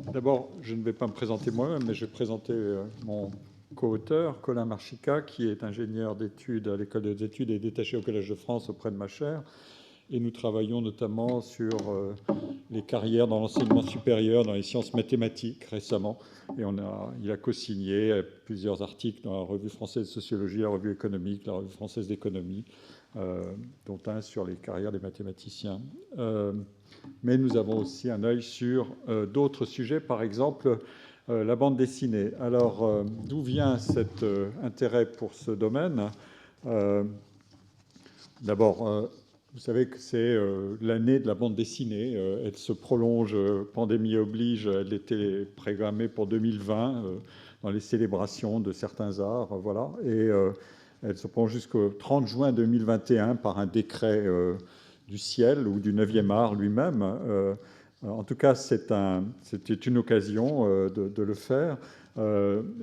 D'abord, je ne vais pas me présenter moi-même, mais je vais présenter mon co-auteur, Colin Marchica, qui est ingénieur d'études à l'École des études et détaché au Collège de France auprès de ma chaire. Et nous travaillons notamment sur les carrières dans l'enseignement supérieur, dans les sciences mathématiques récemment. Et il a co-signé plusieurs articles dans la Revue française de sociologie, la Revue économique, la Revue française d'économie, dont un sur les carrières des mathématiciens. Mais nous avons aussi un œil sur d'autres sujets, par exemple la bande dessinée. Alors, d'où vient cet intérêt pour ce domaine? D'abord, vous savez que c'est l'année de la bande dessinée. Elle se prolonge, pandémie oblige, elle était programmée pour 2020 dans les célébrations de certains arts. Voilà. Et elle se prolonge jusqu'au 30 juin 2021 par un décret du ciel ou du 9e art lui-même. En tout cas, c'était une occasion de le faire.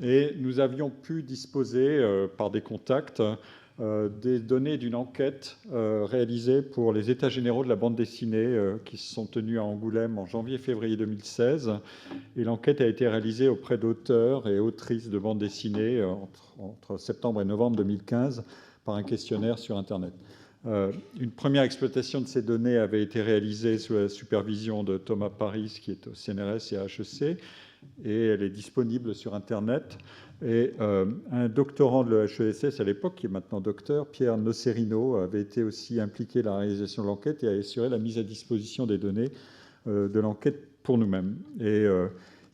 Et nous avions pu disposer, par des contacts, des données d'une enquête réalisée pour les États généraux de la bande dessinée qui se sont tenus à Angoulême en janvier-février 2016. Et l'enquête a été réalisée auprès d'auteurs et autrices de bande dessinée entre septembre et novembre 2015 par un questionnaire sur Internet. Une première exploitation de ces données avait été réalisée sous la supervision de Thomas Paris, qui est au CNRS et à HEC, et elle est disponible sur Internet. Et un doctorant de l'EHESS à l'époque, qui est maintenant docteur, Pierre Nocerino, avait été aussi impliqué dans la réalisation de l'enquête et a assuré la mise à disposition des données de l'enquête pour nous-mêmes. Et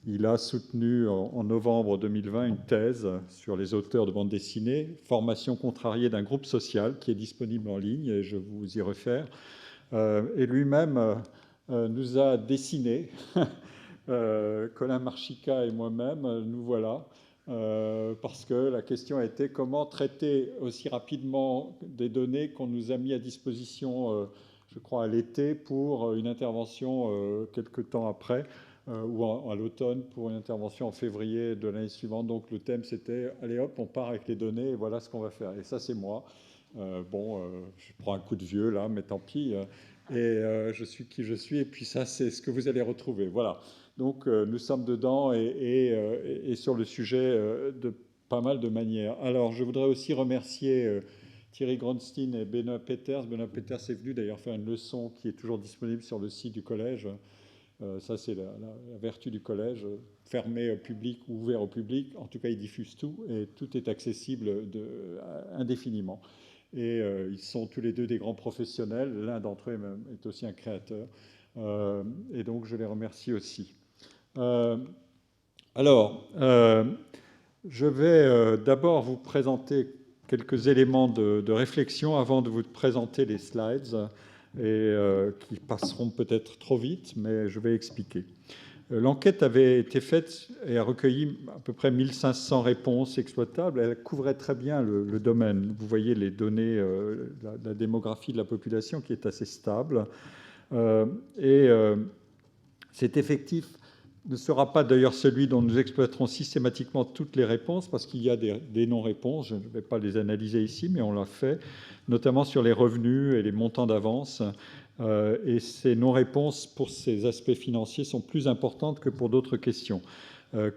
il a soutenu en novembre 2020 une thèse sur les auteurs de bande dessinée, formation contrariée d'un groupe social, qui est disponible en ligne, et je vous y réfère. Et lui-même nous a dessiné, Colin Marchica et moi-même, nous voilà, parce que la question a été comment traiter aussi rapidement des données qu'on nous a mis à disposition, je crois, à l'été pour une intervention quelques temps après, ou à l'automne pour une intervention en février de l'année suivante. Donc le thème c'était allez hop, on part avec les données et voilà ce qu'on va faire. Et ça c'est moi. Je prends un coup de vieux là, mais tant pis. Je suis qui je suis et puis ça c'est ce que vous allez retrouver. Voilà. Donc nous sommes dedans et sur le sujet de pas mal de manières. Alors je voudrais aussi remercier Thierry Gronstein et Benoît Peters. Benoît Peters est venu d'ailleurs faire une leçon qui est toujours disponible sur le site du collège. Ça, c'est la vertu du collège, fermé au public ou ouvert au public. En tout cas, ils diffusent tout et tout est accessible indéfiniment. Et ils sont tous les deux des grands professionnels. L'un d'entre eux même est aussi un créateur. Et donc, je les remercie aussi. Je vais d'abord vous présenter quelques éléments de réflexion avant de vous présenter les slides qui passeront peut-être trop vite, mais je vais expliquer. L'enquête avait été faite et a recueilli à peu près 1500 réponses exploitables. Elle couvrait très bien le domaine. Vous voyez les données, la démographie de la population qui est assez stable. Cet effectif ne sera pas d'ailleurs celui dont nous exploiterons systématiquement toutes les réponses, parce qu'il y a des non-réponses. Je ne vais pas les analyser ici, mais on l'a fait, notamment sur les revenus et les montants d'avance. Et ces non-réponses pour ces aspects financiers sont plus importantes que pour d'autres questions.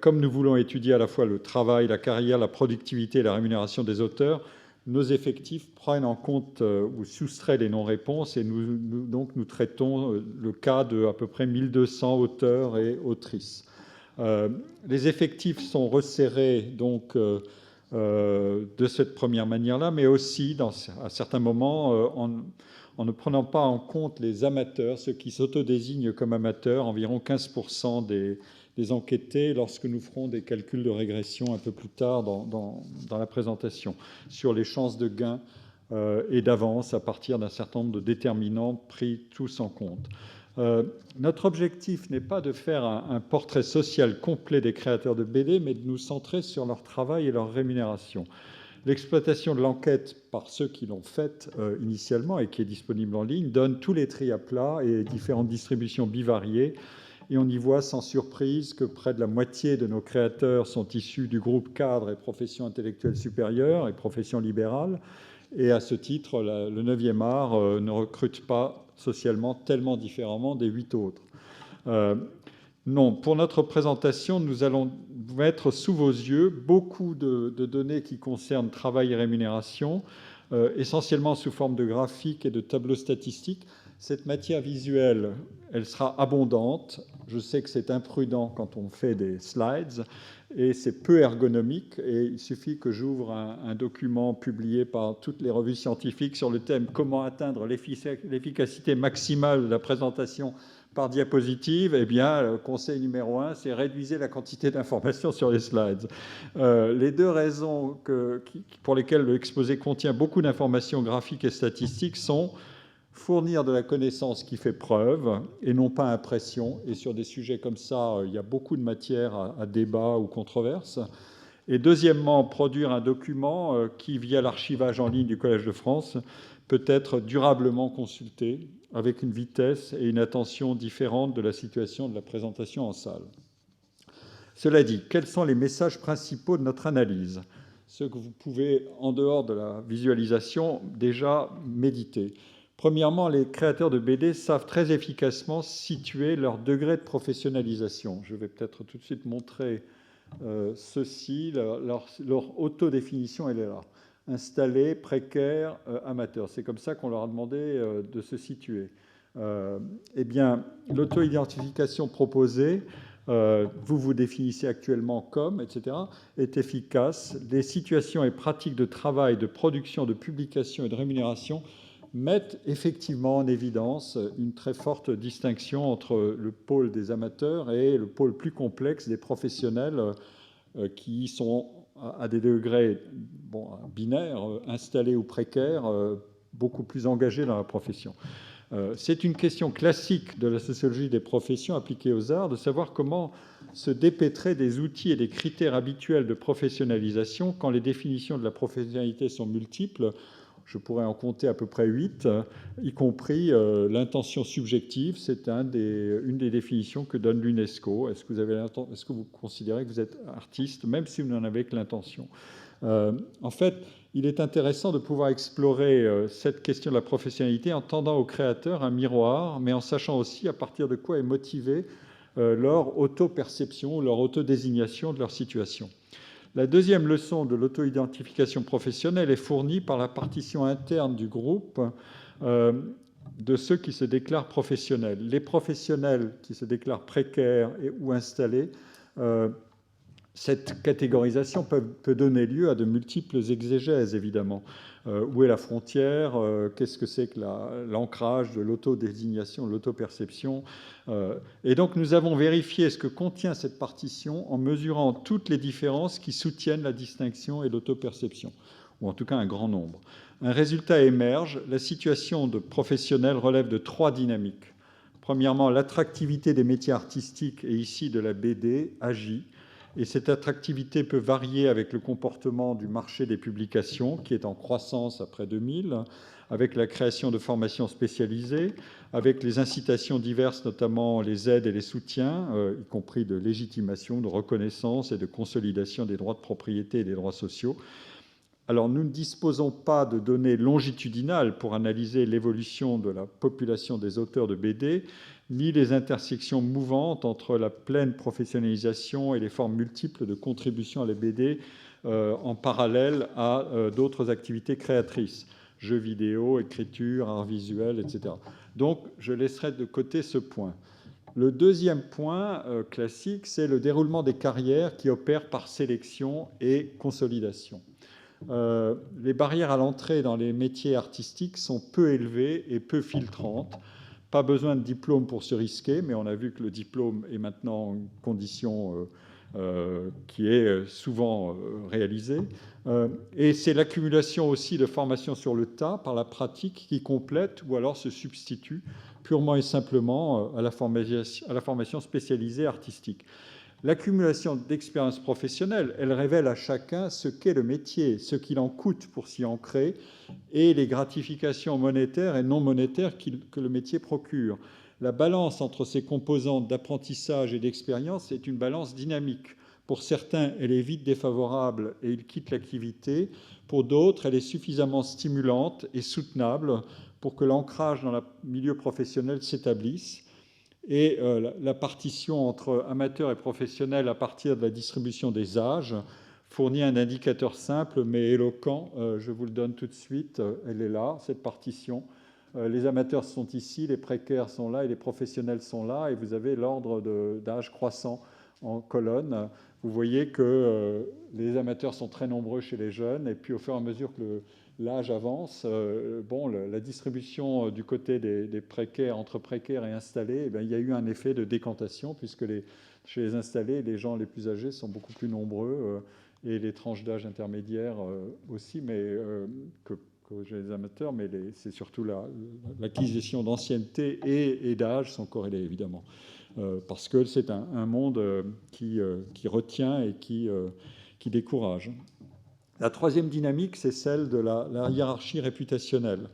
Comme nous voulons étudier à la fois le travail, la carrière, la productivité et la rémunération des auteurs, nos effectifs prennent en compte ou soustraient les non-réponses et nous traitons le cas de à peu près 1200 auteurs et autrices. Les effectifs sont resserrés donc de cette première manière-là, mais aussi à certains moments en ne prenant pas en compte les amateurs, ceux qui s'autodésignent comme amateurs, environ 15% des enquêtés, lorsque nous ferons des calculs de régression un peu plus tard dans la présentation, sur les chances de gain et d'avance à partir d'un certain nombre de déterminants pris tous en compte. Notre objectif n'est pas de faire un portrait social complet des créateurs de BD, mais de nous centrer sur leur travail et leur rémunération. L'exploitation de l'enquête par ceux qui l'ont faite initialement et qui est disponible en ligne donne tous les tri à plat et différentes distributions bivariées. Et on y voit sans surprise que près de la moitié de nos créateurs sont issus du groupe cadre et professions intellectuelles supérieures et professions libérales. Et à ce titre, le 9e art ne recrute pas socialement tellement différemment des 8 autres. Non, pour notre présentation, nous allons mettre sous vos yeux beaucoup de données qui concernent travail et rémunération, essentiellement sous forme de graphiques et de tableaux statistiques. Cette matière visuelle, elle sera abondante. Je sais que c'est imprudent quand on fait des slides et c'est peu ergonomique. Et il suffit que j'ouvre un document publié par toutes les revues scientifiques sur le thème « Comment atteindre l'efficacité maximale de la présentation par diapositive », eh bien, le conseil numéro 1, c'est réduisez la quantité d'informations sur les slides. Les deux raisons pour lesquelles l'exposé contient beaucoup d'informations graphiques et statistiques sont fournir de la connaissance qui fait preuve et non pas impression. Et sur des sujets comme ça, il y a beaucoup de matière à débat ou controverse. Et deuxièmement, produire un document qui, via l'archivage en ligne du Collège de France, peut être durablement consulté avec une vitesse et une attention différentes de la situation de la présentation en salle. Cela dit, quels sont les messages principaux de notre analyse? Ceux que vous pouvez, en dehors de la visualisation, déjà méditer. Premièrement, les créateurs de BD savent très efficacement situer leur degré de professionnalisation. Je vais peut-être tout de suite montrer ceci. Leur autodéfinition, elle est là. Installé, précaire, amateur. C'est comme ça qu'on leur a demandé de se situer. Eh bien, l'auto-identification proposée, vous vous définissez actuellement comme, etc., est efficace. Les situations et pratiques de travail, de production, de publication et de rémunération mettent effectivement en évidence une très forte distinction entre le pôle des amateurs et le pôle plus complexe des professionnels qui sont à des degrés binaires, installés ou précaires, beaucoup plus engagés dans la profession. C'est une question classique de la sociologie des professions appliquée aux arts, de savoir comment se dépêtrer des outils et des critères habituels de professionnalisation quand les définitions de la professionnalité sont multiples. Je pourrais en compter à peu près 8, y compris l'intention subjective. C'est une des définitions que donne l'UNESCO. Est-ce que vous considérez que vous êtes artiste, même si vous n'en avez que l'intention? En fait, il est intéressant de pouvoir explorer cette question de la professionnalité en tendant aux créateurs un miroir, mais en sachant aussi à partir de quoi est motivée leur auto-perception, leur auto-désignation de leur situation. La deuxième leçon de l'auto-identification professionnelle est fournie par la partition interne du groupe de ceux qui se déclarent professionnels. Les professionnels qui se déclarent précaires ou installés, cette catégorisation peut donner lieu à de multiples exégèses, évidemment. Où est la frontière? Qu'est-ce que c'est que l'ancrage de l'autodésignation, de l'autoperception? Et donc, nous avons vérifié ce que contient cette partition en mesurant toutes les différences qui soutiennent la distinction et l'autoperception, ou en tout cas un grand nombre. Un résultat émerge. La situation de professionnel relève de 3 dynamiques. Premièrement, l'attractivité des métiers artistiques, et ici de la BD, agit. Et cette attractivité peut varier avec le comportement du marché des publications, qui est en croissance après 2000, avec la création de formations spécialisées, avec les incitations diverses, notamment les aides et les soutiens, y compris de légitimation, de reconnaissance et de consolidation des droits de propriété et des droits sociaux. Alors, nous ne disposons pas de données longitudinales pour analyser l'évolution de la population des auteurs de BD, ni les intersections mouvantes entre la pleine professionnalisation et les formes multiples de contribution à la BD en parallèle à d'autres activités créatrices, jeux vidéo, écriture, art visuel, etc. Donc, je laisserai de côté ce point. Le deuxième point classique, c'est le déroulement des carrières qui opèrent par sélection et consolidation. Les barrières à l'entrée dans les métiers artistiques sont peu élevées et peu filtrantes. Pas besoin de diplôme pour se risquer, mais on a vu que le diplôme est maintenant une condition qui est souvent réalisée. Et c'est l'accumulation aussi de formations sur le tas par la pratique qui complète ou alors se substitue purement et simplement à la formation spécialisée artistique. L'accumulation d'expériences professionnelles, elle révèle à chacun ce qu'est le métier, ce qu'il en coûte pour s'y ancrer et les gratifications monétaires et non monétaires que le métier procure. La balance entre ces composantes d'apprentissage et d'expérience est une balance dynamique. Pour certains, elle est vite défavorable et ils quittent l'activité. Pour d'autres, elle est suffisamment stimulante et soutenable pour que l'ancrage dans le milieu professionnel s'établisse. Et la partition entre amateurs et professionnels à partir de la distribution des âges fournit un indicateur simple mais éloquent. Je vous le donne tout de suite. Elle est là, cette partition. Les amateurs sont ici, les précaires sont là et les professionnels sont là. Et vous avez l'ordre d'âge croissant en colonne. Vous voyez que les amateurs sont très nombreux chez les jeunes. Et puis au fur et à mesure que l'âge avance, la distribution du côté des précaires, entre précaires et installés, eh bien, il y a eu un effet de décantation, puisque chez les installés, les gens les plus âgés sont beaucoup plus nombreux, et les tranches d'âge intermédiaires aussi, mais que chez les amateurs, mais c'est surtout l'acquisition d'ancienneté et d'âge sont corrélés, évidemment, parce que c'est un monde qui retient et qui décourage. La troisième dynamique, c'est celle de la hiérarchie réputationnelle.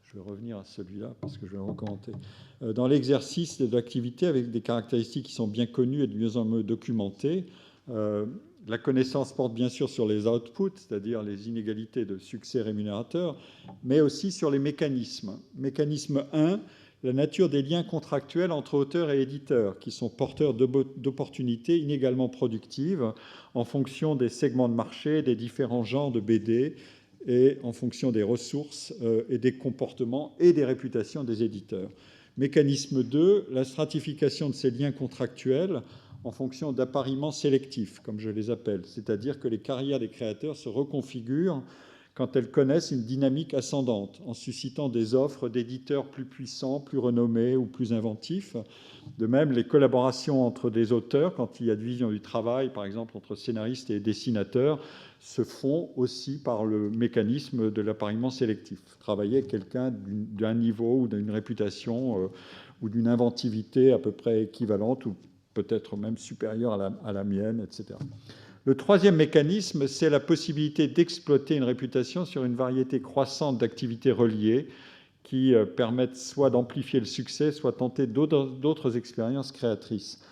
Je vais revenir à celui-là parce que je vais le recommander. Dans l'exercice de l'activité avec des caractéristiques qui sont bien connues et de mieux en mieux documentées, la connaissance porte bien sûr sur les outputs, c'est-à-dire les inégalités de succès rémunérateurs, mais aussi sur les mécanismes. Mécanisme 1, la nature des liens contractuels entre auteurs et éditeurs, qui sont porteurs d'opportunités inégalement productives en fonction des segments de marché, des différents genres de BD et en fonction des ressources et des comportements et des réputations des éditeurs. Mécanisme 2, la stratification de ces liens contractuels en fonction d'appariements sélectifs, comme je les appelle, c'est-à-dire que les carrières des créateurs se reconfigurent quand elles connaissent une dynamique ascendante, en suscitant des offres d'éditeurs plus puissants, plus renommés ou plus inventifs. De même, les collaborations entre des auteurs, quand il y a division du travail, par exemple entre scénaristes et dessinateurs, se font aussi par le mécanisme de l'appariement sélectif. Travailler avec quelqu'un d'un niveau ou d'une réputation ou d'une inventivité à peu près équivalente ou peut-être même supérieure à la mienne, etc. Le troisième mécanisme, c'est la possibilité d'exploiter une réputation sur une variété croissante d'activités reliées qui permettent soit d'amplifier le succès, soit tenter d'autres expériences créatrices.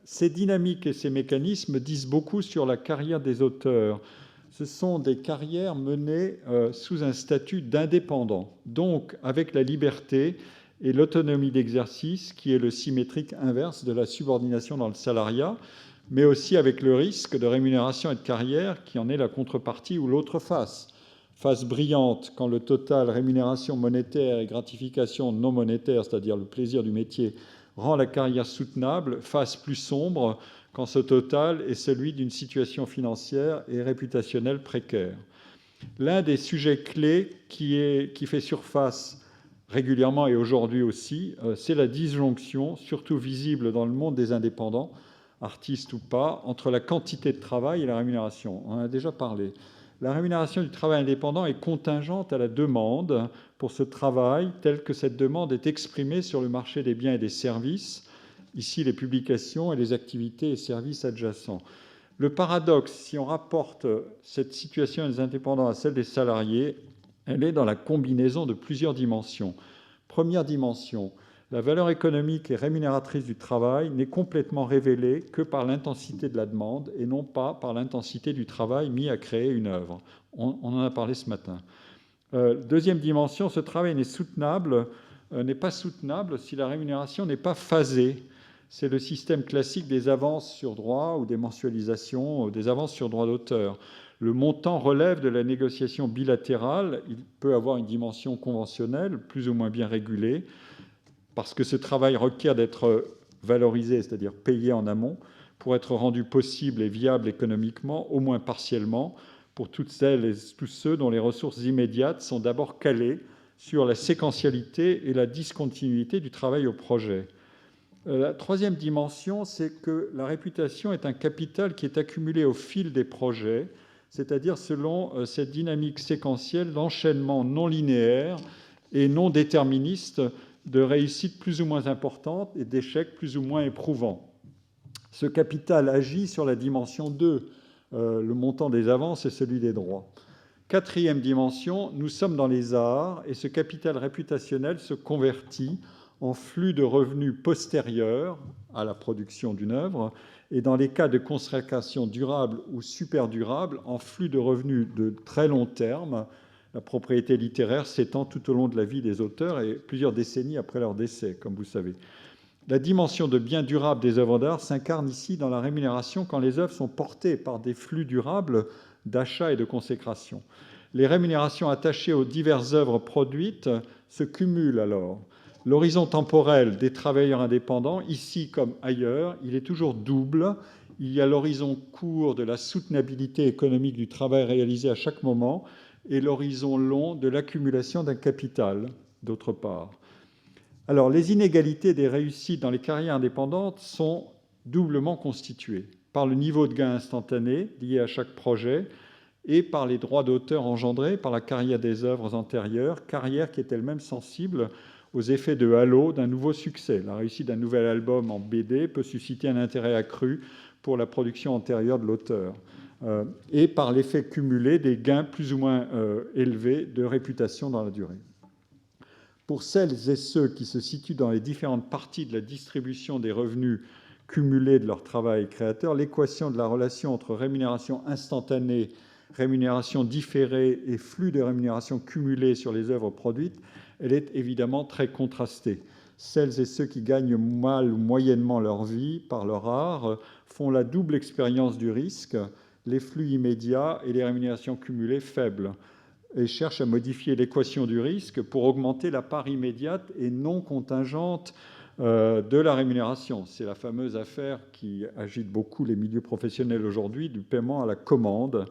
Ces dynamiques et ces mécanismes disent beaucoup sur la carrière des auteurs. Ce sont des carrières menées sous un statut d'indépendant, donc avec la liberté et l'autonomie d'exercice qui est le symétrique inverse de la subordination dans le salariat, mais aussi avec le risque de rémunération et de carrière qui en est la contrepartie ou l'autre face. Face brillante quand le total rémunération monétaire et gratification non monétaire, c'est-à-dire le plaisir du métier, rend la carrière soutenable, face plus sombre quand ce total est celui d'une situation financière et réputationnelle précaire. L'un des sujets clés qui fait surface régulièrement et aujourd'hui aussi, c'est la disjonction, surtout visible dans le monde des indépendants, artistes ou pas, entre la quantité de travail et la rémunération. On en a déjà parlé. La rémunération du travail indépendant est contingente à la demande pour ce travail, telle que cette demande est exprimée sur le marché des biens et des services, ici les publications et les activités et services adjacents. Le paradoxe, si on rapporte cette situation des indépendants à celle des salariés, elle est dans la combinaison de plusieurs dimensions. Première dimension, la valeur économique et rémunératrice du travail n'est complètement révélée que par l'intensité de la demande et non pas par l'intensité du travail mis à créer une œuvre. On en a parlé ce matin. Deuxième dimension, ce travail n'est pas soutenable si la rémunération n'est pas phasée. C'est le système classique des avances sur droit ou des mensualisations, des avances sur droit d'auteur. Le montant relève de la négociation bilatérale. Il peut avoir une dimension conventionnelle, plus ou moins bien régulée, parce que ce travail requiert d'être valorisé, c'est-à-dire payé en amont, pour être rendu possible et viable économiquement, au moins partiellement, pour toutes celles et tous ceux dont les ressources immédiates sont d'abord calées sur la séquentialité et la discontinuité du travail au projet. La troisième dimension, c'est que la réputation est un capital qui est accumulé au fil des projets, c'est-à-dire selon cette dynamique séquentielle d'enchaînement non linéaire et non déterministe de réussites plus ou moins importantes et d'échecs plus ou moins éprouvants. Ce capital agit sur la dimension 2, le montant des avances et celui des droits. Quatrième dimension, nous sommes dans les arts et ce capital réputationnel se convertit en flux de revenus postérieurs à la production d'une œuvre et dans les cas de consécration durable ou super durable, en flux de revenus de très long terme. La propriété littéraire s'étend tout au long de la vie des auteurs et plusieurs décennies après leur décès, comme vous savez. La dimension de bien durable des œuvres d'art s'incarne ici dans la rémunération quand les œuvres sont portées par des flux durables d'achat et de consécration. Les rémunérations attachées aux diverses œuvres produites se cumulent alors. L'horizon temporel des travailleurs indépendants, ici comme ailleurs, il est toujours double. Il y a l'horizon court de la soutenabilité économique du travail réalisé à chaque moment et l'horizon long de l'accumulation d'un capital, d'autre part. Alors, les inégalités des réussites dans les carrières indépendantes sont doublement constituées par le niveau de gain instantané lié à chaque projet et par les droits d'auteur engendrés par la carrière des œuvres antérieures, carrière qui est elle-même sensible aux effets de halo d'un nouveau succès. La réussite d'un nouvel album en BD peut susciter un intérêt accru pour la production antérieure de l'auteur, et par l'effet cumulé des gains plus ou moins élevés de réputation dans la durée. Pour celles et ceux qui se situent dans les différentes parties de la distribution des revenus cumulés de leur travail créateur, l'équation de la relation entre rémunération instantanée, rémunération différée et flux de rémunération cumulée sur les œuvres produites, elle est évidemment très contrastée. Celles et ceux qui gagnent mal ou moyennement leur vie par leur art font la double expérience du risque, les flux immédiats et les rémunérations cumulées faibles, et cherchent à modifier l'équation du risque pour augmenter la part immédiate et non contingente de la rémunération. C'est la fameuse affaire qui agite beaucoup les milieux professionnels aujourd'hui du paiement à la commande,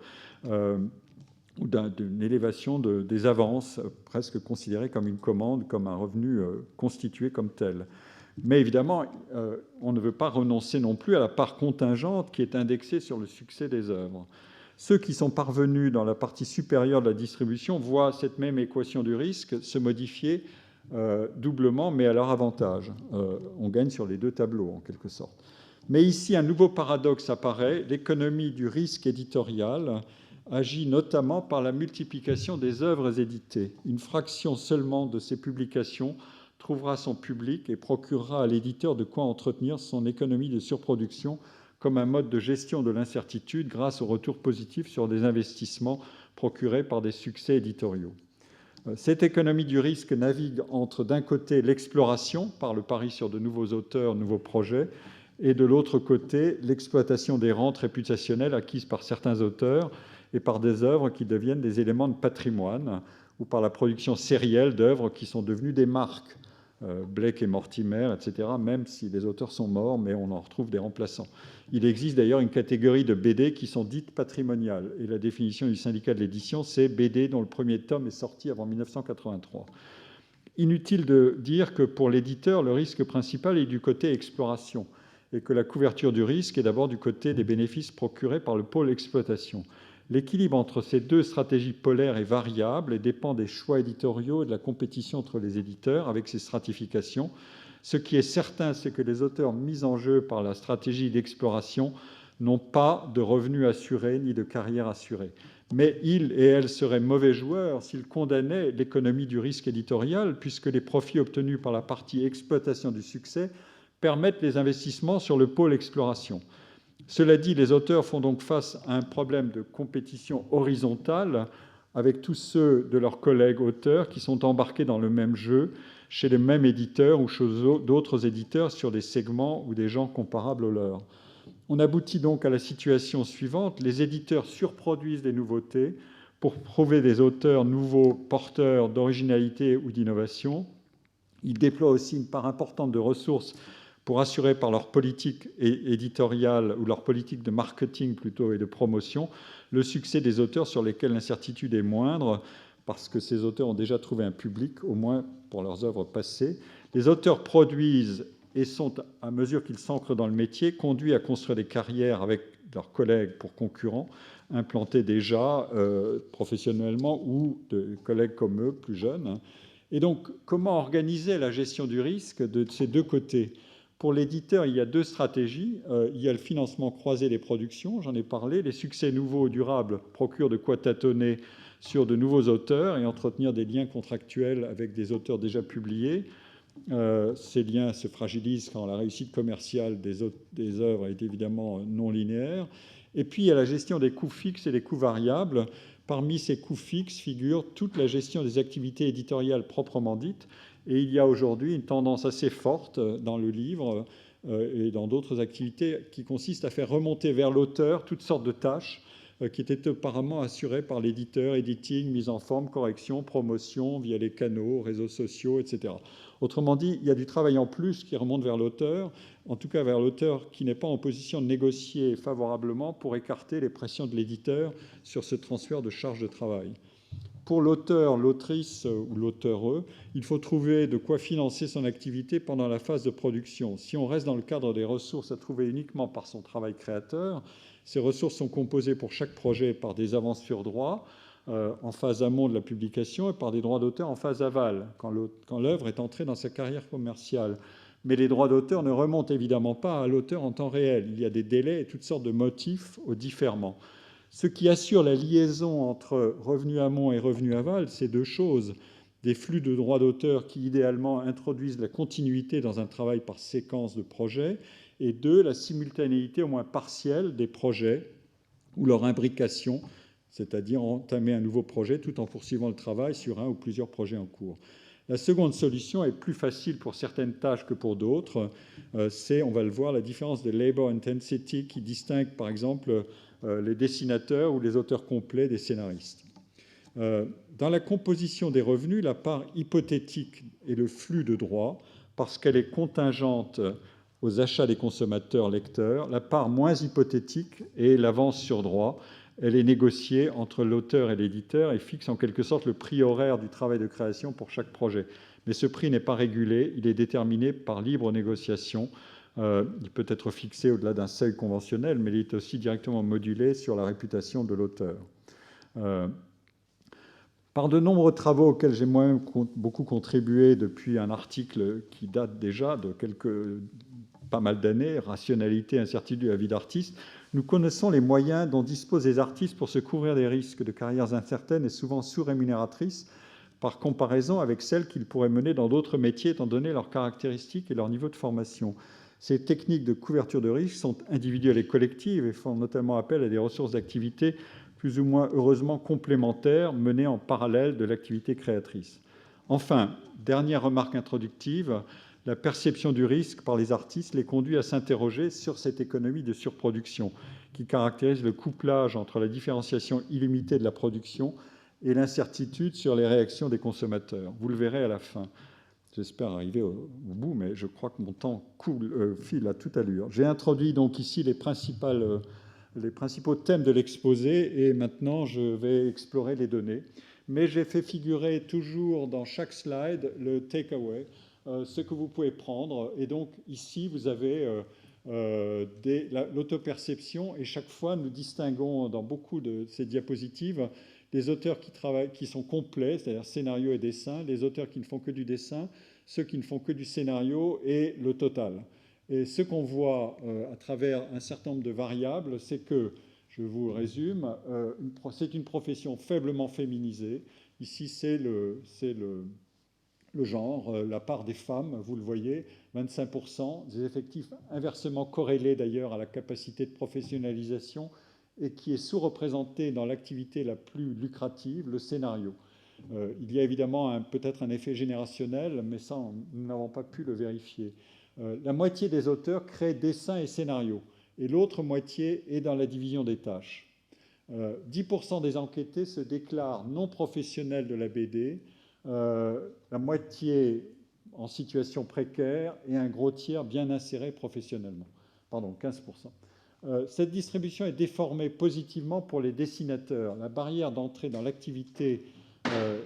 ou d'une élévation des avances, presque considérées comme une commande, comme un revenu constitué comme tel. Mais évidemment, on ne veut pas renoncer non plus à la part contingente qui est indexée sur le succès des œuvres. Ceux qui sont parvenus dans la partie supérieure de la distribution voient cette même équation du risque se modifier doublement, mais à leur avantage. On gagne sur les deux tableaux, en quelque sorte. Mais ici, un nouveau paradoxe apparaît. L'économie du risque éditorial agit notamment par la multiplication des œuvres éditées. Une fraction seulement de ces publications trouvera son public et procurera à l'éditeur de quoi entretenir son économie de surproduction comme un mode de gestion de l'incertitude grâce au retour positif sur des investissements procurés par des succès éditoriaux. Cette économie du risque navigue entre, d'un côté, l'exploration par le pari sur de nouveaux auteurs, nouveaux projets, et de l'autre côté, l'exploitation des rentes réputationnelles acquises par certains auteurs et par des œuvres qui deviennent des éléments de patrimoine, ou par la production sérielle d'œuvres qui sont devenues des marques. Blake et Mortimer, etc., même si les auteurs sont morts, mais on en retrouve des remplaçants. Il existe d'ailleurs une catégorie de BD qui sont dites patrimoniales, et la définition du syndicat de l'édition, c'est BD dont le premier tome est sorti avant 1983. Inutile de dire que pour l'éditeur, le risque principal est du côté exploration, et que la couverture du risque est d'abord du côté des bénéfices procurés par le pôle exploitation. L'équilibre entre ces deux stratégies polaires est variable et dépend des choix éditoriaux et de la compétition entre les éditeurs avec ces stratifications. Ce qui est certain, c'est que les auteurs mis en jeu par la stratégie d'exploration n'ont pas de revenus assurés ni de carrière assurée. Mais ils et elles seraient mauvais joueurs s'ils condamnaient l'économie du risque éditorial, puisque les profits obtenus par la partie exploitation du succès permettent les investissements sur le pôle exploration. Cela dit, les auteurs font donc face à un problème de compétition horizontale avec tous ceux de leurs collègues auteurs qui sont embarqués dans le même jeu, chez les mêmes éditeurs ou chez d'autres éditeurs sur des segments ou des genres comparables aux leurs. On aboutit donc à la situation suivante. Les éditeurs surproduisent des nouveautés pour trouver des auteurs nouveaux porteurs d'originalité ou d'innovation. Ils déploient aussi une part importante de ressources pour assurer par leur politique éditoriale ou leur politique de marketing plutôt et de promotion le succès des auteurs sur lesquels l'incertitude est moindre parce que ces auteurs ont déjà trouvé un public, au moins pour leurs œuvres passées. Les auteurs produisent et sont, à mesure qu'ils s'ancrent dans le métier, conduits à construire des carrières avec leurs collègues pour concurrents, implantés déjà professionnellement ou de collègues comme eux, plus jeunes. Et donc, comment organiser la gestion du risque de ces deux côtés ? Pour l'éditeur, il y a deux stratégies. Il y a le financement croisé des productions, j'en ai parlé. Les succès nouveaux durables procurent de quoi tâtonner sur de nouveaux auteurs et entretenir des liens contractuels avec des auteurs déjà publiés. Ces liens se fragilisent quand la réussite commerciale des œuvres est évidemment non linéaire. Et puis, il y a la gestion des coûts fixes et des coûts variables. Parmi ces coûts fixes figure toute la gestion des activités éditoriales proprement dites Et il y a aujourd'hui une tendance assez forte dans le livre et dans d'autres activités qui consiste à faire remonter vers l'auteur toutes sortes de tâches qui étaient apparemment assurées par l'éditeur, editing, mise en forme, correction, promotion via les canaux, réseaux sociaux, etc. Autrement dit, il y a du travail en plus qui remonte vers l'auteur, en tout cas vers l'auteur qui n'est pas en position de négocier favorablement pour écarter les pressions de l'éditeur sur ce transfert de charge de travail. Pour l'auteur, l'autrice ou l'auteureux, il faut trouver de quoi financer son activité pendant la phase de production. Si on reste dans le cadre des ressources à trouver uniquement par son travail créateur, ces ressources sont composées pour chaque projet par des avances sur droit en phase amont de la publication et par des droits d'auteur en phase aval, quand l'œuvre est entrée dans sa carrière commerciale. Mais les droits d'auteur ne remontent évidemment pas à l'auteur en temps réel. Il y a des délais et toutes sortes de motifs au différement. Ce qui assure la liaison entre revenu amont et revenu aval, c'est deux choses. Des flux de droits d'auteur qui, idéalement, introduisent la continuité dans un travail par séquence de projets. Et deux, la simultanéité, au moins partielle, des projets ou leur imbrication, c'est-à-dire entamer un nouveau projet tout en poursuivant le travail sur un ou plusieurs projets en cours. La seconde solution est plus facile pour certaines tâches que pour d'autres. C'est, on va le voir, la différence de labor intensity qui distingue, par exemple, les dessinateurs ou les auteurs complets des scénaristes. Dans la composition des revenus, la part hypothétique est le flux de droits parce qu'elle est contingente aux achats des consommateurs lecteurs. La part moins hypothétique est l'avance sur droit. Elle est négociée entre l'auteur et l'éditeur et fixe en quelque sorte le prix horaire du travail de création pour chaque projet. Mais ce prix n'est pas régulé, il est déterminé par libre négociation. Il peut être fixé au-delà d'un seuil conventionnel, mais il est aussi directement modulé sur la réputation de l'auteur. Par de nombreux travaux auxquels j'ai moi-même beaucoup contribué depuis un article qui date déjà de pas mal d'années, Rationalité, incertitude, la vie d'artiste, nous connaissons les moyens dont disposent les artistes pour se couvrir des risques de carrières incertaines et souvent sous-rémunératrices par comparaison avec celles qu'ils pourraient mener dans d'autres métiers étant donné leurs caractéristiques et leur niveau de formation. Ces techniques de couverture de risques sont individuelles et collectives et font notamment appel à des ressources d'activité plus ou moins heureusement complémentaires menées en parallèle de l'activité créatrice. Enfin, dernière remarque introductive, la perception du risque par les artistes les conduit à s'interroger sur cette économie de surproduction qui caractérise le couplage entre la différenciation illimitée de la production et l'incertitude sur les réactions des consommateurs. Vous le verrez à la fin. J'espère arriver au bout, mais je crois que mon temps file à toute allure. J'ai introduit donc ici les principaux thèmes de l'exposé et maintenant je vais explorer les données. Mais j'ai fait figurer toujours dans chaque slide le takeaway, ce que vous pouvez prendre. Et donc ici, vous avez l'autoperception et chaque fois, nous distinguons dans beaucoup de ces diapositives des auteurs qui sont complets, c'est-à-dire scénario et dessin, les auteurs qui ne font que du dessin, ceux qui ne font que du scénario et le total. Et ce qu'on voit à travers un certain nombre de variables, c'est que, je vous résume, c'est une profession faiblement féminisée. Ici, c'est le genre, la part des femmes, vous le voyez, 25%, des effectifs inversement corrélés d'ailleurs à la capacité de professionnalisation et qui est sous-représenté dans l'activité la plus lucrative, le scénario. Il y a évidemment peut-être un effet générationnel, mais ça, nous n'avons pas pu le vérifier. La moitié des auteurs créent dessins et scénarios, et l'autre moitié est dans la division des tâches. 10% des enquêtés se déclarent non professionnels de la BD, la moitié en situation précaire et un gros tiers bien inséré professionnellement. Pardon, 15%. Cette distribution est déformée positivement pour les dessinateurs. La barrière d'entrée dans l'activité,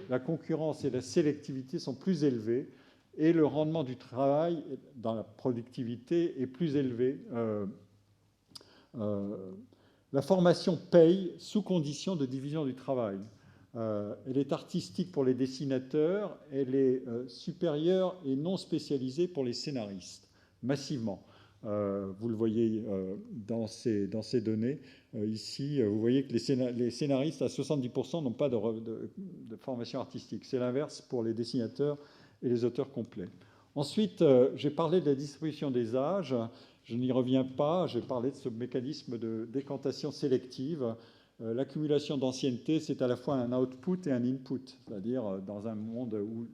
la concurrence et la sélectivité sont plus élevées et le rendement du travail dans la productivité est plus élevé. La formation paye sous condition de division du travail. Elle est artistique pour les dessinateurs, elle est supérieure et non spécialisée pour les scénaristes, massivement. Vous le voyez dans ces données. Ici, vous voyez que les scénaristes, à 70%, n'ont pas de formation artistique. C'est l'inverse pour les dessinateurs et les auteurs complets. Ensuite, j'ai parlé de la distribution des âges. Je n'y reviens pas. J'ai parlé de ce mécanisme de décantation sélective. l'accumulation d'ancienneté, c'est à la fois un output et un input, c'est-à-dire dans un monde où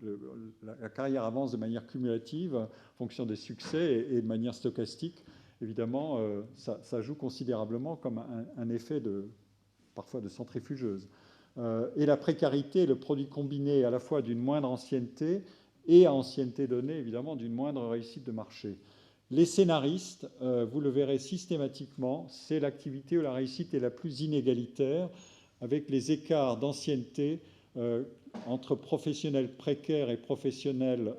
la carrière avance de manière cumulative en fonction des succès et de manière stochastique, évidemment, ça joue considérablement comme un effet parfois de centrifugeuse. Et la précarité est le produit combiné à la fois d'une moindre ancienneté et, à ancienneté donnée, évidemment, d'une moindre réussite de marché. Les scénaristes, vous le verrez systématiquement, c'est l'activité où la réussite est la plus inégalitaire, avec les écarts d'ancienneté entre professionnels précaires et professionnels.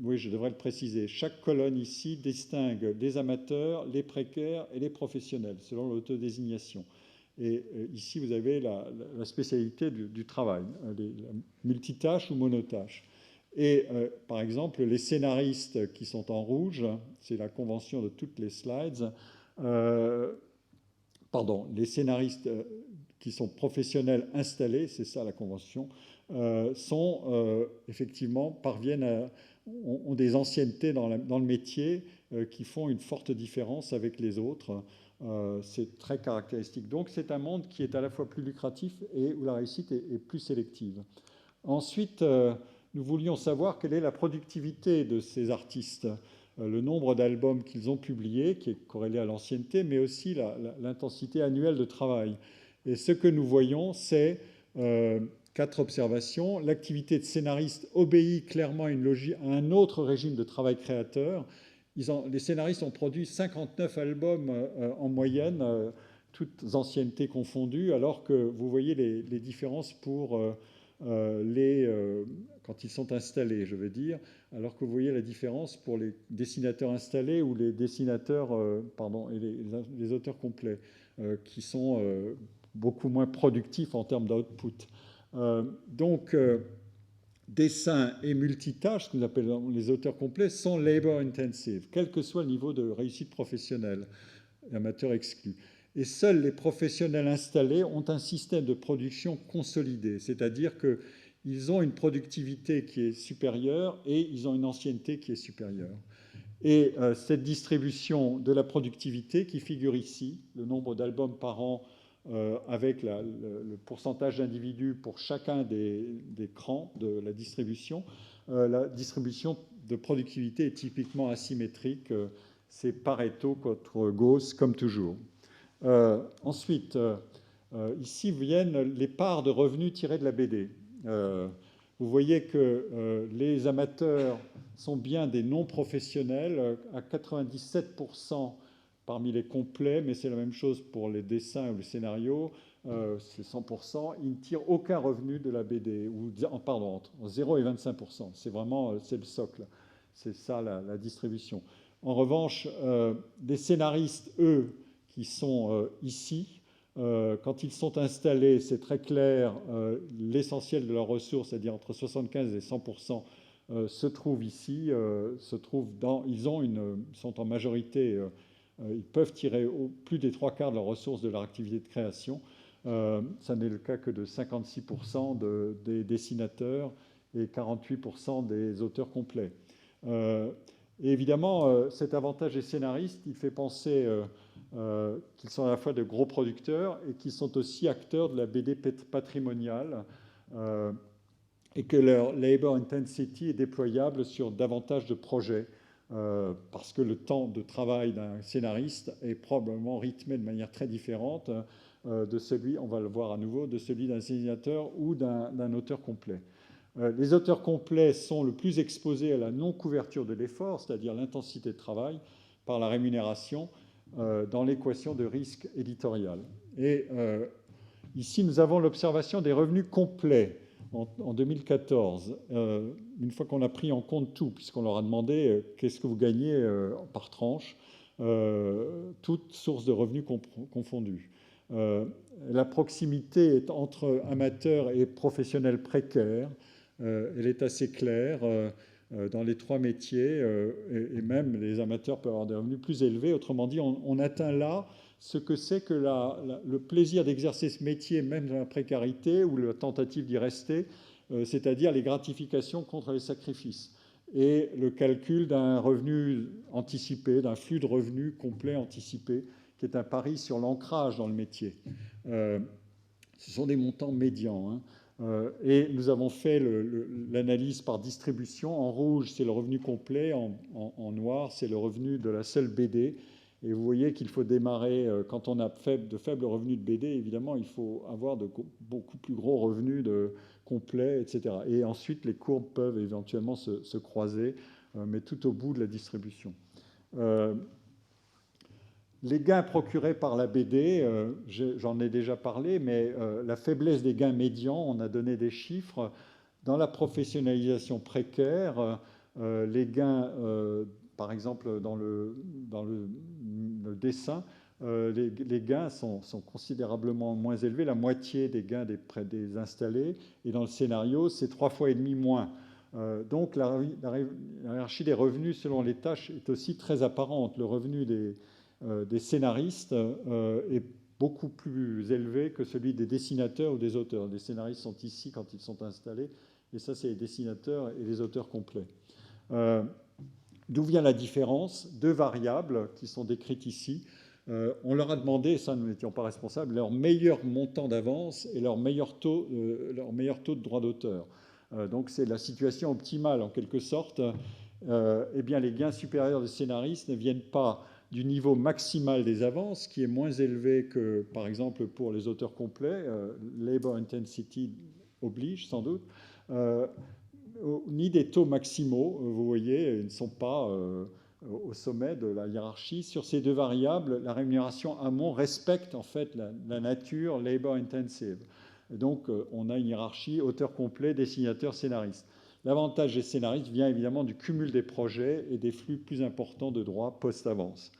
Oui, je devrais le préciser. Chaque colonne ici distingue les amateurs, les précaires et les professionnels, selon l'autodésignation. Et ici, vous avez la spécialité du travail, les multitâches ou monotâches. Et par exemple, les scénaristes qui sont en rouge, c'est la convention de toutes les slides, les scénaristes qui sont professionnels installés, c'est ça la convention, effectivement, ont des anciennetés dans le métier qui font une forte différence avec les autres. C'est très caractéristique. Donc c'est un monde qui est à la fois plus lucratif et où la réussite est plus sélective. Ensuite, nous voulions savoir quelle est la productivité de ces artistes, le nombre d'albums qu'ils ont publiés, qui est corrélé à l'ancienneté, mais aussi l'intensité annuelle de travail. Et ce que nous voyons, c'est 4 observations. L'activité de scénariste obéit clairement à un autre régime de travail créateur. Les scénaristes ont produit 59 albums en moyenne, toutes anciennetés confondues, alors que vous voyez les différences pour quand ils sont installés, je veux dire, alors que vous voyez la différence pour les dessinateurs installés ou les dessinateurs, et les auteurs complets, qui sont beaucoup moins productifs en termes d'output. Donc, dessin et multitâche, ce que nous appelons les auteurs complets, sont labor intensive, quel que soit le niveau de réussite professionnelle, amateur exclu. Et seuls les professionnels installés ont un système de production consolidé, c'est-à-dire qu'ils ont une productivité qui est supérieure et ils ont une ancienneté qui est supérieure. Et cette distribution de la productivité qui figure ici, le nombre d'albums par an avec le pourcentage d'individus pour chacun des crans de la distribution de productivité est typiquement asymétrique. C'est Pareto contre Gauss, comme toujours. Ensuite, ici viennent les parts de revenus tirées de la BD. Vous voyez que les amateurs sont bien des non-professionnels, à 97% parmi les complets, mais c'est la même chose pour les dessins ou les scénarios, c'est 100%, ils ne tirent aucun revenu de la BD, entre 0 et 25%. C'est le socle, c'est ça la distribution. En revanche, les scénaristes, eux, qui sont ici, quand ils sont installés, c'est très clair, l'essentiel de leurs ressources, c'est-à-dire entre 75 et 100%, se trouve ici, ils sont en majorité, ils peuvent tirer plus des 3/4 de leurs ressources de leur activité de création. Ça n'est le cas que de 56% des dessinateurs et 48% des auteurs complets. Et évidemment, cet avantage des scénaristes, il fait penser qu'ils sont à la fois de gros producteurs et qu'ils sont aussi acteurs de la BD patrimoniale et que leur labor intensity est déployable sur davantage de projets parce que le temps de travail d'un scénariste est probablement rythmé de manière très différente de celui, on va le voir à nouveau, de celui d'un dessinateur ou d'un auteur complet. Les auteurs complets sont le plus exposés à la non-couverture de l'effort, c'est-à-dire l'intensité de travail, par la rémunération dans l'équation de risque éditorial. Et ici, nous avons l'observation des revenus complets en 2014. Une fois qu'on a pris en compte tout, puisqu'on leur a demandé qu'est-ce que vous gagnez par tranche, toutes sources de revenus confondues. La proximité est entre amateurs et professionnels précaires. Elle est assez claire dans les 3 métiers et même les amateurs peuvent avoir des revenus plus élevés. Autrement dit, on atteint là ce que c'est que le plaisir d'exercer ce métier, même dans la précarité ou la tentative d'y rester, c'est-à-dire les gratifications contre les sacrifices et le calcul d'un revenu anticipé, d'un flux de revenus complet anticipé qui est un pari sur l'ancrage dans le métier. Ce sont des montants médians, hein. Et nous avons fait l'analyse par distribution. En rouge, c'est le revenu complet. En noir, c'est le revenu de la seule BD. Et vous voyez qu'il faut démarrer, quand on a de faibles revenus de BD, évidemment, il faut avoir de beaucoup plus gros revenus complets, etc. Et ensuite, les courbes peuvent éventuellement se croiser, mais tout au bout de la distribution. Les gains procurés par la BD, j'en ai déjà parlé, mais la faiblesse des gains médians, on a donné des chiffres. Dans la professionnalisation précaire, les gains, par exemple dans le dessin, les gains sont considérablement moins élevés, la moitié des gains des installés, et dans le scénario, c'est 3,5 fois moins. Donc la hiérarchie des revenus selon les tâches est aussi très apparente. Le revenu des scénaristes est beaucoup plus élevé que celui des dessinateurs ou des auteurs. Les scénaristes sont ici quand ils sont installés, et ça, c'est les dessinateurs et les auteurs complets. D'où vient la différence? Deux variables qui sont décrites ici. On leur a demandé, et ça nous n'étions pas responsables, leur meilleur montant d'avance et leur meilleur taux de droit d'auteur. Donc c'est la situation optimale en quelque sorte. Eh bien, les gains supérieurs des scénaristes ne viennent pas du niveau maximal des avances, qui est moins élevé que, par exemple, pour les auteurs complets, labor intensity oblige sans doute, ni des taux maximaux. Vous voyez, ils ne sont pas au sommet de la hiérarchie. Sur ces deux variables, la rémunération amont respecte en fait la nature labor intensive. Et donc, on a une hiérarchie auteur complet, dessinateur, scénariste. L'avantage des scénaristes vient évidemment du cumul des projets et des flux plus importants de droits post-avance.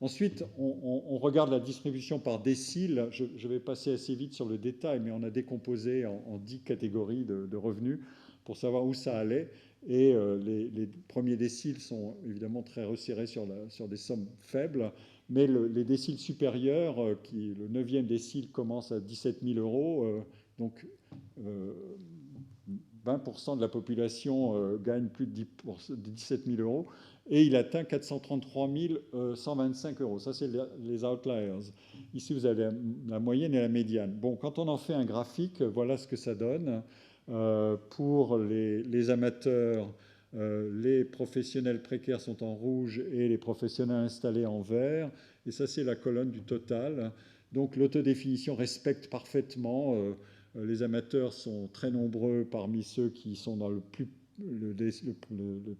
Ensuite, on regarde la distribution par décile. Je vais passer assez vite sur le détail, mais on a décomposé en 10 catégories de revenus pour savoir où ça allait. Et les premiers déciles sont évidemment très resserrés sur des sommes faibles, mais les déciles supérieurs, le 9e décile commence à 17 000 euros, donc 20% de la population gagne plus de 17 000 euros, et il atteint 433 125 euros. Ça, c'est les outliers. Ici, vous avez la moyenne et la médiane. Bon, quand on en fait un graphique, voilà ce que ça donne. Pour les amateurs, les professionnels précaires sont en rouge et les professionnels installés en vert. Et ça, c'est la colonne du total. Donc, l'autodéfinition respecte parfaitement. Les amateurs sont très nombreux parmi ceux qui sont dans le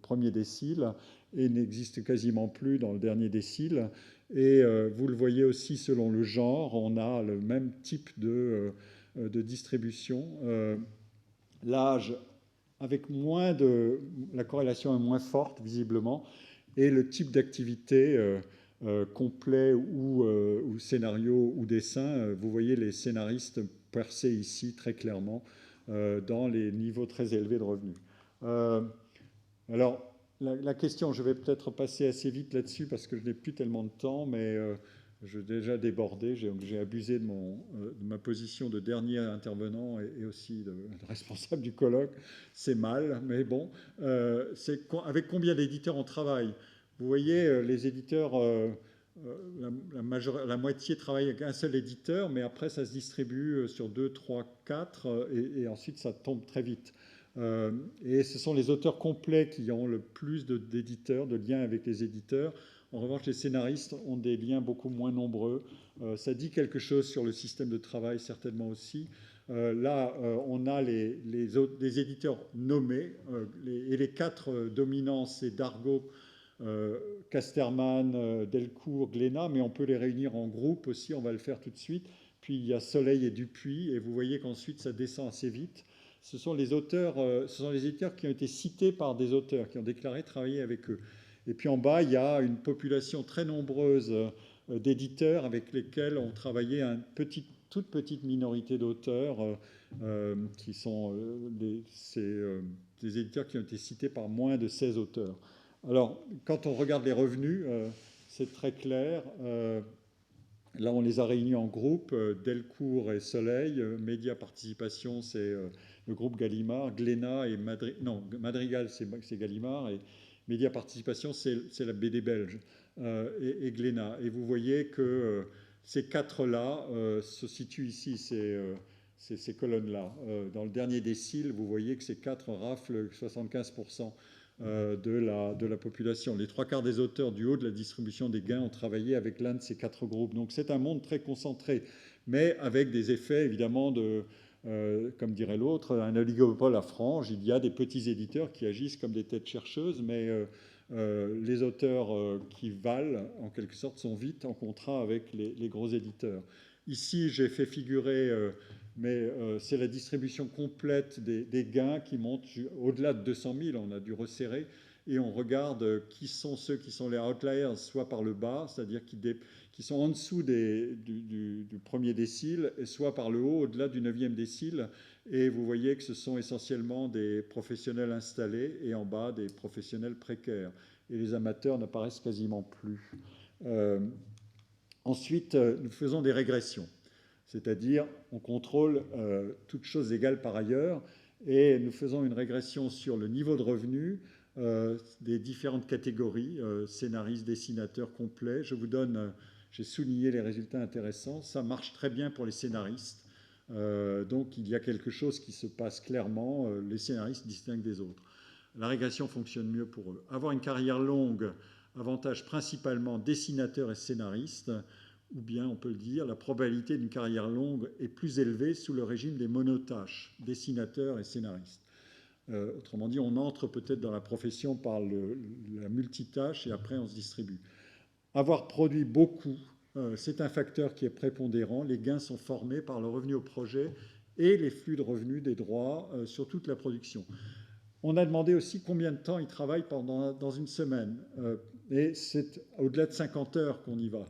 premier décile et n'existent quasiment plus dans le dernier décile. Et vous le voyez aussi selon le genre, on a le même type de distribution. L'âge, avec la corrélation est moins forte visiblement, et le type d'activité complet ou scénario ou dessin, vous voyez les scénaristes percés ici très clairement dans les niveaux très élevés de revenus. Alors, la question, je vais peut-être passer assez vite là-dessus parce que je n'ai plus tellement de temps, mais j'ai déjà débordé, j'ai abusé de ma position de dernier intervenant et aussi de responsable du colloque. C'est mal, mais bon. Avec combien d'éditeurs on travaille? Vous voyez, les éditeurs, la moitié travaille avec un seul éditeur, mais après ça se distribue sur 2, 3, 4, et ensuite ça tombe très vite. Et ce sont les auteurs complets qui ont le plus d'éditeurs, de liens avec les éditeurs. En revanche, les scénaristes ont des liens beaucoup moins nombreux. Ça dit quelque chose sur le système de travail, certainement aussi. Là, on a les éditeurs nommés, et les 4 dominants, c'est Dargaud, Casterman, Delcourt, Glénat, mais on peut les réunir en groupe aussi, on va le faire tout de suite. Puis il y a Soleil et Dupuis, et vous voyez qu'ensuite ça descend assez vite. Ce sont les éditeurs qui ont été cités par des auteurs, qui ont déclaré travailler avec eux. Et puis en bas, il y a une population très nombreuse d'éditeurs avec lesquels ont travaillé toute petite minorité d'auteurs qui sont des éditeurs qui ont été cités par moins de 16 auteurs. Alors, quand on regarde les revenus, c'est très clair. Là, on les a réunis en groupe, Delcourt et Soleil. Média Participation, c'est le groupe Gallimard. Glénat et Madrigal, c'est Gallimard. Média Participation, c'est la BD belge, et Glénat. Et vous voyez que ces quatre-là se situent ici, ces colonnes-là. Dans le dernier décile, vous voyez que ces quatre raflent 75% de la population. Les trois quarts des auteurs du haut de la distribution des gains ont travaillé avec l'un de ces quatre groupes. Donc c'est un monde très concentré, mais avec des effets évidemment comme dirait l'autre, un oligopole à franges. Il y a des petits éditeurs qui agissent comme des têtes chercheuses, mais les auteurs qui valent, en quelque sorte, sont vite en contrat avec les gros éditeurs. Ici, j'ai fait figurer, mais c'est la distribution complète des gains qui montent au-delà de 200 000. On a dû resserrer et on regarde qui sont ceux qui sont les outliers, soit par le bas, c'est-à-dire qui sont en dessous du premier décile, et soit par le haut, au-delà du 9e décile. Et vous voyez que ce sont essentiellement des professionnels installés et en bas des professionnels précaires. Et les amateurs n'apparaissent quasiment plus. Ensuite, nous faisons des régressions. C'est-à-dire, on contrôle toutes choses égales par ailleurs, et nous faisons une régression sur le niveau de revenu des différentes catégories, scénaristes, dessinateurs complets. J'ai souligné les résultats intéressants. Ça marche très bien pour les scénaristes. Donc il y a quelque chose qui se passe clairement. Les scénaristes distinguent des autres. La régression fonctionne mieux pour eux. Avoir une carrière longue avantage principalement dessinateurs et scénaristes, ou bien on peut le dire, la probabilité d'une carrière longue est plus élevée sous le régime des monotâches, dessinateurs et scénaristes. Autrement dit, on entre peut-être dans la profession par la multitâche et après on se distribue. Avoir produit beaucoup, c'est un facteur qui est prépondérant. Les gains sont formés par le revenu au projet et les flux de revenus des droits sur toute la production. On a demandé aussi combien de temps ils travaillent dans une semaine. Et c'est au-delà de 50 heures qu'on y va,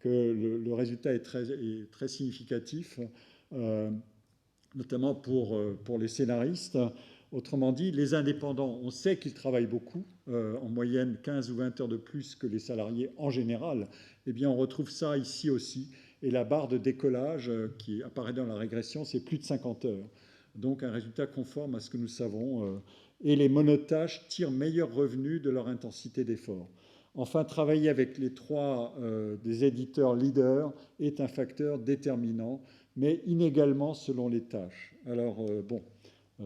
que le résultat est très significatif, notamment pour les scénaristes. Autrement dit, les indépendants, on sait qu'ils travaillent beaucoup, en moyenne 15 ou 20 heures de plus que les salariés en général. Eh bien, on retrouve ça ici aussi. Et la barre de décollage qui apparaît dans la régression, c'est plus de 50 heures. Donc un résultat conforme à ce que nous savons. Et les monotâches tirent meilleur revenu de leur intensité d'effort. Enfin, travailler avec les trois des éditeurs leaders est un facteur déterminant, mais inégalement selon les tâches. Alors,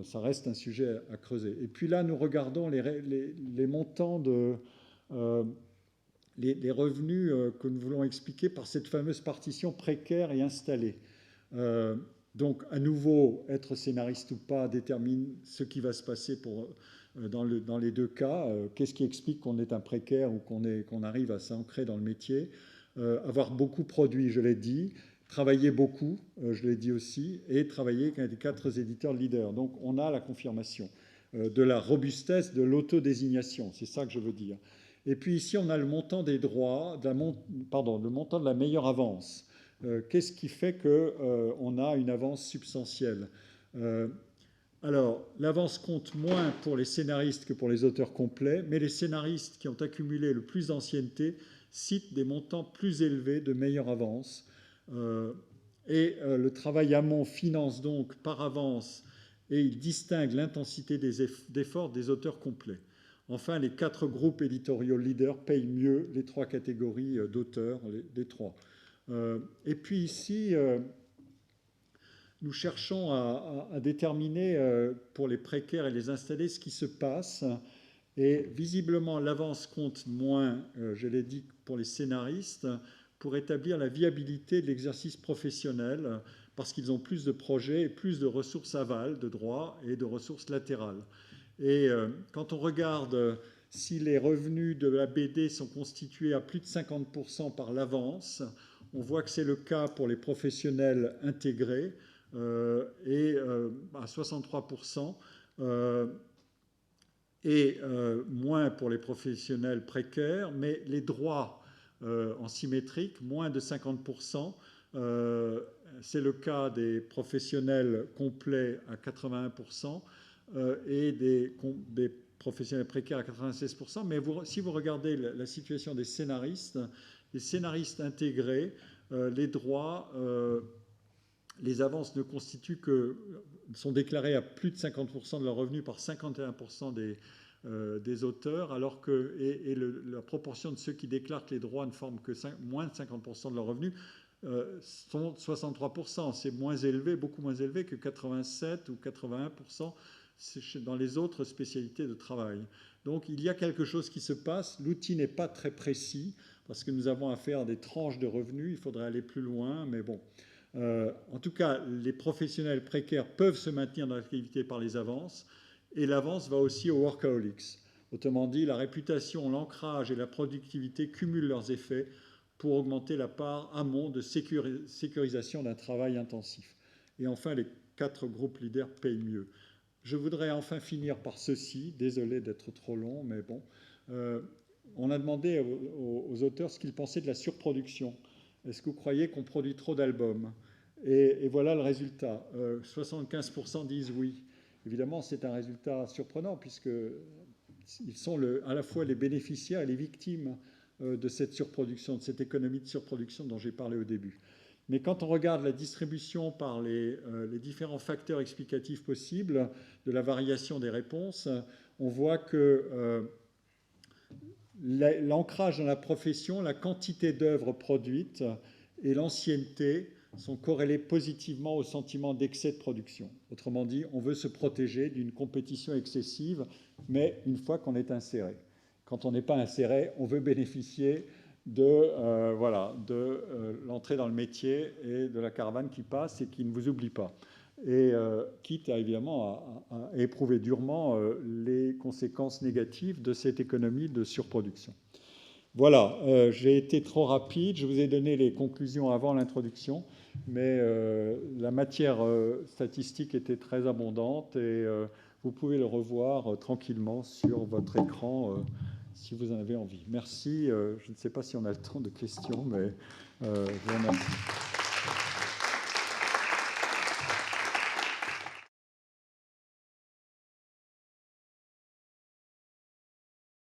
ça reste un sujet à creuser. Et puis là, nous regardons les montants les revenus que nous voulons expliquer par cette fameuse partition précaire et installée. Donc, à nouveau, être scénariste ou pas détermine ce qui va se passer dans les deux cas. Qu'est-ce qui explique qu'on est un précaire ou qu'on arrive à s'ancrer dans le métier? Avoir beaucoup produit, je l'ai dit. Travailler beaucoup, je l'ai dit aussi. Et travailler avec un des quatre éditeurs leaders. Donc, on a la confirmation de la robustesse de l'autodésignation. C'est ça que je veux dire. Et puis ici, on a le montant des droits, le montant de la meilleure avance. Qu'est-ce qui fait qu'on a une avance substantielle? Alors, l'avance compte moins pour les scénaristes que pour les auteurs complets, mais les scénaristes qui ont accumulé le plus d'ancienneté citent des montants plus élevés de meilleure avance. Le travail amont finance donc par avance et il distingue l'intensité d'effort des auteurs complets. Enfin, les quatre groupes éditoriaux leaders payent mieux les trois catégories d'auteurs, les trois. Et puis ici, nous cherchons à déterminer pour les précaires et les installés ce qui se passe. Et visiblement, l'avance compte moins, je l'ai dit, pour les scénaristes, pour établir la viabilité de l'exercice professionnel, parce qu'ils ont plus de projets et plus de ressources aval, de droits et de ressources latérales. Et quand on regarde si les revenus de la BD sont constitués à plus de 50% par l'avance, on voit que c'est le cas pour les professionnels intégrés et à 63%, et moins pour les professionnels précaires, mais les droits en symétrique, moins de 50%. C'est le cas des professionnels complets à 81% et des professionnels précaires à 96%. Mais si vous regardez la situation des scénaristes, les scénaristes intégrés, les droits, les avances sont déclarées à plus de 50% de leurs revenus par 51% des auteurs, alors que la proportion de ceux qui déclarent que les droits ne forment que moins de 50% de leurs revenus sont 63%. C'est moins élevé, beaucoup moins élevé que 87 ou 81% dans les autres spécialités de travail. Donc il y a quelque chose qui se passe. L'outil n'est pas très précis parce que nous avons affaire à des tranches de revenus. Il faudrait aller plus loin, mais bon. En tout cas, les professionnels précaires peuvent se maintenir dans l'activité par les avances. Et l'avance va aussi aux workaholics. Autrement dit, la réputation, l'ancrage et la productivité cumulent leurs effets pour augmenter la part amont de sécurisation d'un travail intensif. Et enfin, les 4 groupes leaders payent mieux. Je voudrais enfin finir par ceci. Désolé d'être trop long, mais bon. On a demandé aux auteurs ce qu'ils pensaient de la surproduction. Est-ce que vous croyez qu'on produit trop d'albums ? Et voilà le résultat. 75% disent oui. Évidemment, c'est un résultat surprenant puisqu'ils sont à la fois les bénéficiaires et les victimes de cette surproduction, de cette économie de surproduction dont j'ai parlé au début. Mais quand on regarde la distribution par les différents facteurs explicatifs possibles de la variation des réponses, on voit que l'ancrage dans la profession, la quantité d'œuvres produites et l'ancienneté sont corrélés positivement au sentiment d'excès de production. Autrement dit, on veut se protéger d'une compétition excessive, mais une fois qu'on est inséré. Quand on n'est pas inséré, on veut bénéficier de l'entrée dans le métier et de la caravane qui passe et qui ne vous oublie pas. Et quitte évidemment à éprouver durement les conséquences négatives de cette économie de surproduction. Voilà, j'ai été trop rapide, je vous ai donné les conclusions avant l'introduction, mais la matière statistique était très abondante et vous pouvez le revoir tranquillement sur votre écran si vous en avez envie. Merci, je ne sais pas si on a le temps de questions, mais je vous remercie.